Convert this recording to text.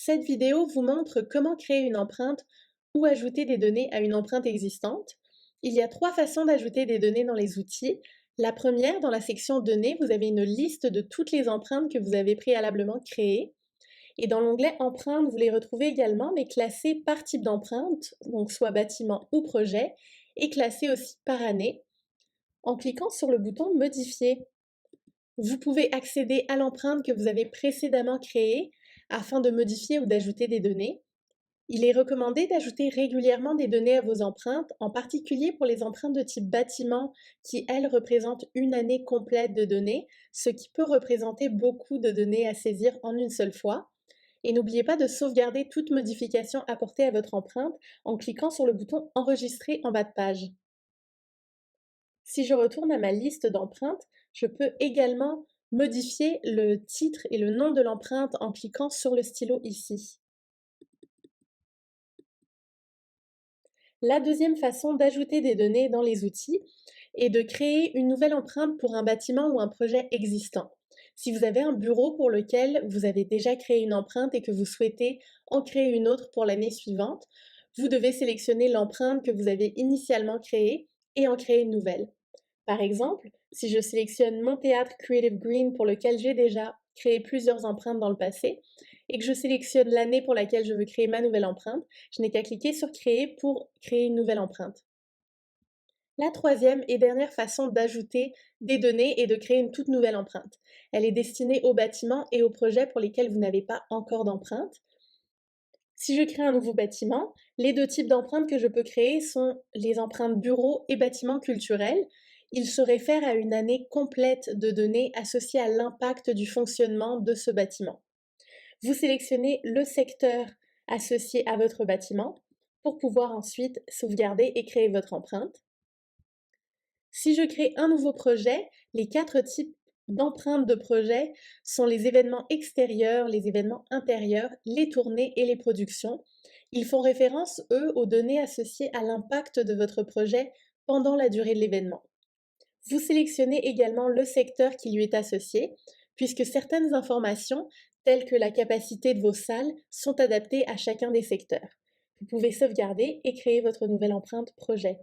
Cette vidéo vous montre comment créer une empreinte ou ajouter des données à une empreinte existante. Il y a trois façons d'ajouter des données dans les outils. La première, dans la section Données, vous avez une liste de toutes les empreintes que vous avez préalablement créées. Et dans l'onglet Empreintes, vous les retrouvez également, mais classées par type d'empreinte, donc soit bâtiment ou projet, et classées aussi par année, en cliquant sur le bouton Modifier. Vous pouvez accéder à l'empreinte que vous avez précédemment créée afin de modifier ou d'ajouter des données. Il est recommandé d'ajouter régulièrement des données à vos empreintes, en particulier pour les empreintes de type bâtiment qui, elles, représentent une année complète de données, ce qui peut représenter beaucoup de données à saisir en une seule fois. Et n'oubliez pas de sauvegarder toute modification apportée à votre empreinte en cliquant sur le bouton Enregistrer en bas de page. Si je retourne à ma liste d'empreintes, je peux également modifier le titre et le nom de l'empreinte en cliquant sur le stylo ici. La deuxième façon d'ajouter des données dans les outils est de créer une nouvelle empreinte pour un bâtiment ou un projet existant. Si vous avez un bureau pour lequel vous avez déjà créé une empreinte et que vous souhaitez en créer une autre pour l'année suivante, vous devez sélectionner l'empreinte que vous avez initialement créée et en créer une nouvelle. Par exemple, si je sélectionne mon théâtre Creative Green pour lequel j'ai déjà créé plusieurs empreintes dans le passé et que je sélectionne l'année pour laquelle je veux créer ma nouvelle empreinte, je n'ai qu'à cliquer sur Créer pour créer une nouvelle empreinte. La troisième et dernière façon d'ajouter des données est de créer une toute nouvelle empreinte. Elle est destinée aux bâtiments et aux projets pour lesquels vous n'avez pas encore d'empreinte. Si je crée un nouveau bâtiment, les deux types d'empreintes que je peux créer sont les empreintes bureaux et bâtiments culturels. Ils se réfèrent à une année complète de données associées à l'impact du fonctionnement de ce bâtiment. Vous sélectionnez le secteur associé à votre bâtiment pour pouvoir ensuite sauvegarder et créer votre empreinte. Si je crée un nouveau projet, les quatre types d'empreintes de projet sont les événements extérieurs, les événements intérieurs, les tournées et les productions. Ils font référence, eux, aux données associées à l'impact de votre projet pendant la durée de l'événement. Vous sélectionnez également le secteur qui lui est associé, puisque certaines informations, telles que la capacité de vos salles, sont adaptées à chacun des secteurs. Vous pouvez sauvegarder et créer votre nouvelle empreinte projet.